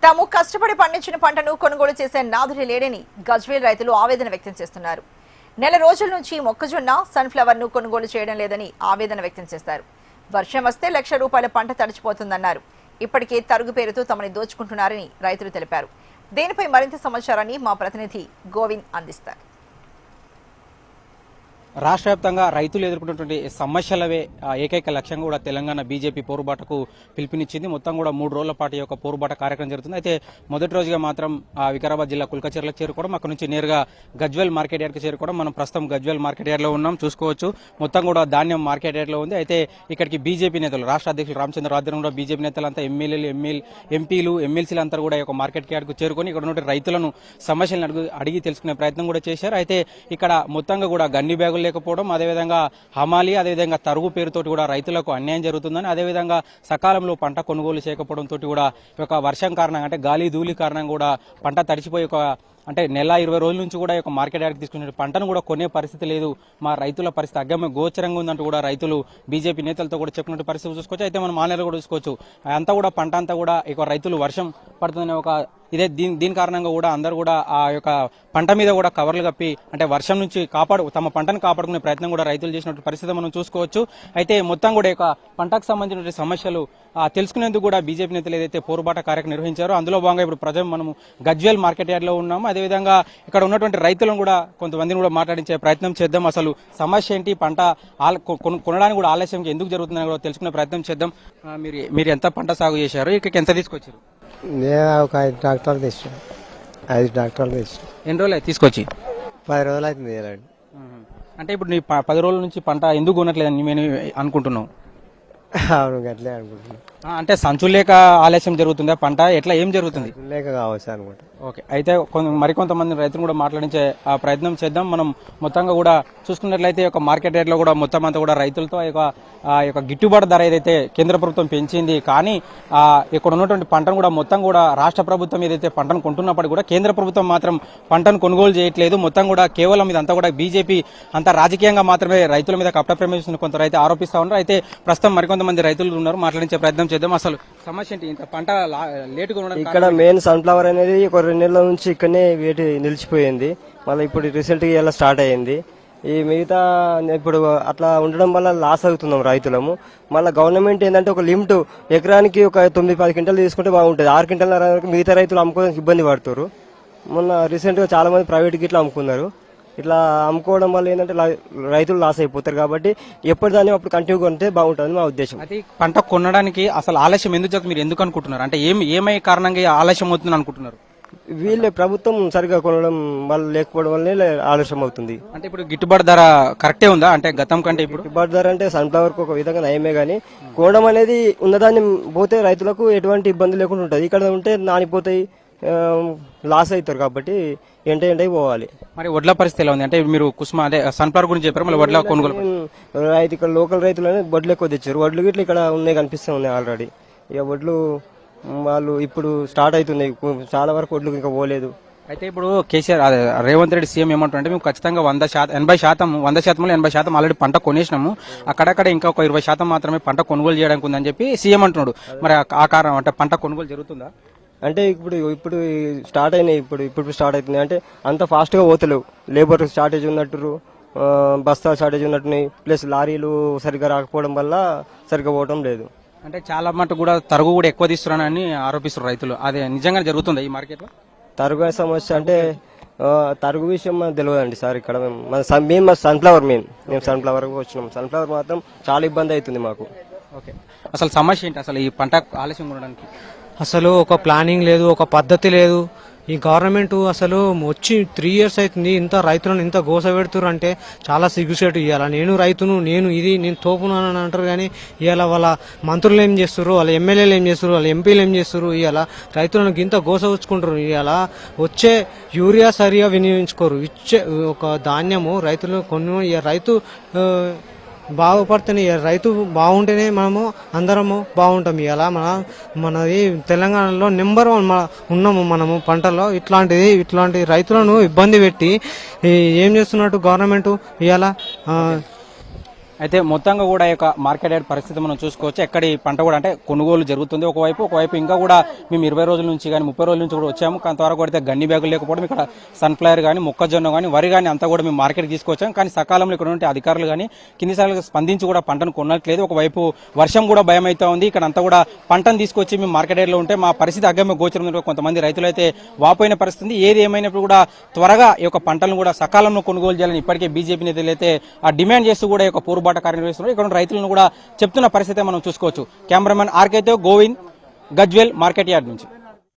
తాము కష్టపడి పండించిన పంటను కొనుగోలు చేసే నాదుడి లేడని గజ్వేల్ రైతులు ఆవేదన వ్యక్తం చేస్తున్నారు. నెల రోజుల నుంచి మొక్కజొన్న, సన్ఫ్లవర్ ను కొనుగోలు చేయడం లేదని ఆవేదన వ్యక్తం చేశారు. వర్షం వస్తే ₹1,00,000 పంట తడిచిపోతుందన్నారు. ఇప్పటికే తరుగు పేరుతో తమని దోచుకుంటున్నారని రైతులు తెలిపారు. దీనిపై మరింత సమాచారాన్ని మా ప్రతినిధి గోవింద్ అందిస్తారు. రాష్ట్ర వ్యాప్తంగా రైతులు ఎదుర్కొన్నటువంటి సమస్యలవే ఏకైక లక్ష్యంగా కూడా తెలంగాణ బీజేపీ పోరుబాటకు పిలుపునిచ్చింది. మొత్తం కూడా 3 రోజుల పాటు యొక్క పోరుబాట కార్యక్రమం జరుగుతుంది. అయితే మొదటి రోజుగా మాత్రం వికారాబాద్ జిల్లా కుల్కచర్లకు చేరుకోవడం, అక్కడ నుంచి నేరుగా గజ్వేల్ మార్కెట్ యార్డ్కి చేరుకోవడం. మనం ప్రస్తుతం గజ్వేల్ మార్కెట్ యార్డ్లో ఉన్నాం. చూసుకోవచ్చు మొత్తం కూడా ధాన్యం మార్కెట్ యార్డ్లో ఉంది. అయితే ఇక్కడికి బీజేపీ నేతలు, రాష్ట్ర అధ్యక్షులు రామచంద్ర ఆధ్వర్యంలో బీజేపీ నేతలంతా ఎంపీలు ఎమ్మెల్సీలు అంతా కూడా ఒక మార్కెట్ యార్డ్కు చేరుకొని ఇక్కడ ఉన్న రైతులను సమస్యలను అడిగి తెలుసుకునే ప్రయత్నం కూడా చేశారు. అయితే ఇక్కడ మొత్తంగా కూడా గన్ని బ్యాగులు లేకపోవడం, అదేవిధంగా హమాలి, అదేవిధంగా తరుగు పేరుతోటి కూడా రైతులకు అన్యాయం జరుగుతుందని, అదేవిధంగా సకాలంలో పంట కొనుగోలు చేయకపోవడంతో కూడా ఒక వర్షం కారణంగా అంటే గాలి ధూళి కారణంగా కూడా పంట తడిచిపోయి అంటే నెల 20 రోజుల నుంచి కూడా ఒక మార్కెట్ యార్డ్కి తీసుకునే పంటను కూడా కొనే పరిస్థితి లేదు. మా రైతుల పరిస్థితి అగ్గమ్య గోచరంగా ఉందంటూ కూడా రైతులు బీజేపీ నేతలతో కూడా చెప్పినట్టు పరిస్థితి చూసుకోవచ్చు. అయితే మనం ఆన్లైన్లో కూడా చూసుకోవచ్చు. అంతా కూడా పంట అంతా కూడా ఇక రైతులు వర్షం పడుతుందనే ఒక ఇదే దీని కారణంగా కూడా అందరూ కూడా ఆ యొక్క పంట మీద కూడా కవర్లు కప్పి అంటే వర్షం నుంచి తమ పంటను కాపాడుకునే ప్రయత్నం కూడా రైతులు చేసినట్టు పరిస్థితి మనం చూసుకోవచ్చు. అయితే మొత్తం కూడా ఇక పంటకు సంబంధించిన సమస్యలు తెలుసుకునేందుకు కూడా బీజేపీ నేతలు ఏదైతే పోరుబాట కార్యక్రమం నిర్వహించారో అందులో భాగంగా ఇప్పుడు ప్రజలు మనము గజ్వేల్ మార్కెట్ యార్డ్లో ఉన్నాము. అదేవిధంగా ఇక్కడ ఉన్నటువంటి రైతులను కూడా కొంతమందిని కూడా మాట్లాడించే ప్రయత్నం చేద్దాం. అసలు సమస్య ఏంటి, పంట కొనడానికి కూడా ఆలస్యం ఎందుకు జరుగుతుందని కూడా తెలుసుకునే ప్రయత్నం చేద్దాం. మీరు ఎంత పంట సాగు చేశారు, ఇక్కడికి ఎంత తీసుకొచ్చారు? నేను ఒక 5 ట్రాక్టర్లు తెచ్చాను. 5 ట్రాక్టర్లు తెచ్చాను. ఎన్ని రోజులు తీసుకొచ్చి? 10 రోజులు అవుతుంది. అంటే ఇప్పుడు నీ 10 రోజుల నుంచి పంట ఎందుకు కొనట్లేదని నేను అనుకుంటున్నావు? అవును, గట్లే అనుకుంటున్నాను. అంటే సంచులు లేక ఆలస్యం జరుగుతుందా, పంట ఎట్లా ఏం జరుగుతుంది? లేక కావచ్చు అనుకుంటా. ఓకే, అయితే మరికొంతమంది రైతులు కూడా మాట్లాడించే ప్రయత్నం చేద్దాం. మనం మొత్తంగా కూడా చూసుకున్నట్లయితే ఒక మార్కెట్ రేట్లో కూడా మొత్తం అంతా కూడా రైతులతో యొక్క గిట్టుబాటు ధర ఏదైతే కేంద్ర ప్రభుత్వం పెంచింది, కానీ ఇక్కడ ఉన్నటువంటి పంటను కూడా మొత్తం కూడా రాష్ట్ర ప్రభుత్వం ఏదైతే పంటను కొంటున్నప్పటికీ కూడా కేంద్ర ప్రభుత్వం మాత్రం పంటను కొనుగోలు చేయట్లేదు. మొత్తం కూడా కేవలం ఇదంతా కూడా బీజేపీ అంతా రాజకీయంగా మాత్రమే రైతుల మీద కప్ట ప్రేమిస్తున్న కొంత రైతు ఆరోపిస్తా ఉన్నారు. అయితే ప్రస్తుతం మరికొంతమంది రైతులు ఉన్నారు, మాట్లాడించే ప్రయత్నం చేద్దాం. అసలు సమస్య ఏంటి, ఇంత పంట లేటుగా ఇక్కడ మెయిన్ సన్ఫ్లవర్ అనేది 2 నెలల నుంచి ఇక్కడనే వేటి నిలిచిపోయింది. మళ్ళీ ఇప్పుడు రీసెంట్ గా ఇలా స్టార్ట్ అయ్యింది. ఈ మిగతా ఇప్పుడు అట్లా ఉండడం వల్ల లాస్ అవుతున్నాం రైతులము. మళ్ళీ గవర్నమెంట్ ఏంటంటే ఒక లిమిట్, ఎకరానికి ఒక 9-10 క్వింటాలు తీసుకుంటే బాగుంటుంది. 6 క్వింటాల మిగతా రైతులు అమ్ముకోవడానికి ఇబ్బంది పడుతున్నారు. మొన్న రీసెంట్ గా చాలా మంది ప్రైవేట్ గిట్లా అమ్ముకున్నారు. ఇట్లా అమ్ముకోవడం వల్ల ఏంటంటే రైతులు లాస్ అయిపోతారు. కాబట్టి ఎప్పటిదాన్ని అప్పుడు కంటిన్యూ కొంటే బాగుంటుంది మా ఉద్దేశం. అయితే పంట కొనడానికి అసలు ఆలస్యం ఎందుకు జరుగుతుంది, మీరు ఎందుకు అనుకుంటున్నారు? అంటే ఏమై కారణంగా ఆలస్యం అవుతుంది అనుకుంటున్నారు? వీళ్ళే ప్రభుత్వం సరిగా కొనడం వల్ల లేకపోవడం వల్లనే ఆలస్యం అవుతుంది. అంటే ఇప్పుడు గిట్టుబాటు ధర కరెక్టే ఉందా, అంటే గతం కంటే ఇప్పుడు? గిట్టుబాటు ధర అంటే సన్ఫ్లవర్ కు ఒక విధంగా నయమే, గానీ కొనడం అనేది ఉన్నదాన్ని పోతే రైతులకు ఎటువంటి ఇబ్బంది లేకుండా ఉంటుంది. ఇక్కడ ఉంటే నానిపోతాయి, లాస్ అవుతారు. కాబట్టి ఎంట పోవాలి. మరి వడ్ల పరిస్థితి ఎలా ఉంది? అంటే మీరు కుస్మా అదే సన్ఫ్లవర్ గురించి చెప్పారు, మళ్ళీ వడ్ల కొనుగోలు రైతు ఇక్కడ లోకల్ రైతులు వడ్లు ఎక్కువ తెచ్చారు. వడ్లు గిట్ల ఇక్కడ ఉన్నాయి, కనిపిస్తూ ఉన్నాయి ఆల్రెడీ. ఇక వడ్లు వాళ్ళు ఇప్పుడు స్టార్ట్ అవుతున్నాయి. చాలా వరకు వడ్లు ఇంకా పోలేదు. అయితే ఇప్పుడు కేసీఆర్ రేవంత్ రెడ్డి సీఎం ఏమంటారంటే మేము ఖచ్చితంగా 100% ఆల్రెడీ పంట కొనేసినాము, అక్కడక్కడ ఇంకా ఒక 20% మాత్రమే పంట కొనుగోలు చేయడానికి ఉందని చెప్పి సీఎం అంటున్నాడు. మరి ఆ కారణం అంటే పంట కొనుగోలు జరుగుతుందా? అంటే ఇప్పుడు స్టార్ట్ అయినాయి, ఇప్పుడు స్టార్ట్ అవుతున్నాయి. అంటే అంత ఫాస్ట్ గా పోతలేవు. లేబర్ షార్టేజ్ ఉన్నట్టు, బస్తా షార్టేజ్ ఉన్నట్టున్నాయి. ప్లస్ లారీలు సరిగ్గా రాకపోవడం వల్ల సరిగ్గా పోవడం లేదు. అంటే చాలా మటుకు కూడా తరుగు కూడా ఎక్కువ తీస్తున్నారని ఆరోపిస్తున్నారు రైతులు. అదే నిజంగా జరుగుతుందా ఈ మార్కెట్ లో? తరుగు సమస్య అంటే తరుగు విషయం మనకు తెలియదండి సార్. ఇక్కడ మేము సన్ఫ్లవర్ మేము సన్ఫ్లవర్ వచ్చినాం. సన్ఫ్లవర్ మాత్రం చాలా ఇబ్బంది అవుతుంది మాకు. ఓకే, అసలు సమస్య ఏంటి అసలు ఈ పంట ఆలస్యం ఉండడానికి? అసలు ఒక ప్లానింగ్ లేదు, ఒక పద్ధతి లేదు. ఈ గవర్నమెంట్ అసలు వచ్చి 3 years అవుతుంది. ఇంత రైతులను ఇంత గోస పెడుతున్నారు అంటే చాలా సిగ్గుసేటు. ఇవ్వాల నేను రైతును, నేను తోపును అని అంటారు, కానీ ఇవాళ వాళ్ళ మంత్రులు ఏం చేస్తారు, వాళ్ళ ఎమ్మెల్యేలు ఏం చేస్తారు, వాళ్ళ ఎంపీలు ఏం చేస్తారు, ఇవాళ రైతులను ఇంత గోస ఉంచుకుంటారు. ఇవాళ వచ్చే యూరియా సరిగా వినియోగించుకోరు. ఇచ్చే ఒక ధాన్యము రైతులు రైతు బాగుపడితేనే, రైతు బాగుంటేనే మనము అందరము బాగుంటాం. ఇలా మనది తెలంగాణలో నెంబర్ 1 ఉన్నాము మనము పంటలో. ఇట్లాంటి రైతులను ఇబ్బంది పెట్టి ఏం చేస్తున్నట్టు గవర్నమెంట్ ఇవాళ అయితే మొత్తంగా కూడా ఈ యొక్క మార్కెట్ యార్డ్ పరిస్థితి మనం చూసుకోవచ్చు. ఎక్కడి పంట కూడా అంటే కొనుగోలు జరుగుతుంది ఒకవైపు ఇంకా కూడా మేము 20 రోజుల నుంచి కానీ 30 రోజుల నుంచి కూడా వచ్చాము. కొంతవరకు అయితే గన్ని బ్యాగులు లేకపోవడం, ఇక్కడ సన్ఫ్లవర్ కానీ మొక్కజొన్న కానీ వరి కానీ అంతా కూడా మేము మార్కెట్కి తీసుకొచ్చాం. కానీ సకాలంలో ఇక్కడ ఉన్న అధికారులు కానీ కింది సార్లు స్పందించి కూడా పంటను కొనట్లేదు. ఒకవైపు వర్షం కూడా భయం అవుతా ఉంది. ఇక్కడ అంతా కూడా పంటను తీసుకొచ్చి మేము మార్కెట్ యార్డ్లో ఉంటే మా పరిస్థితి అగమ్య గోచరం. కొంతమంది రైతులు అయితే వాపోయిన పరిస్థితి. ఏది ఏమైనప్పుడు కూడా త్వరగా ఈ యొక్క పంటలను కూడా సకాలంలో కొనుగోలు చేయాలని ఇప్పటికే బీజేపీ నేతలు అయితే డిమాండ్ చేస్తూ కూడా ఈ యొక్క పోరుబాట కార్యనిర్వహిస్తున్నారు. ఇక్కడ ఉన్న రైతులను కూడా చెప్తున్న పరిస్థితి మనం చూసుకోవచ్చు. కెమెరామెన్ ఆర్కేతో గోవింద్, గజ్వేల్ మార్కెట్ యార్డ్ నుంచి.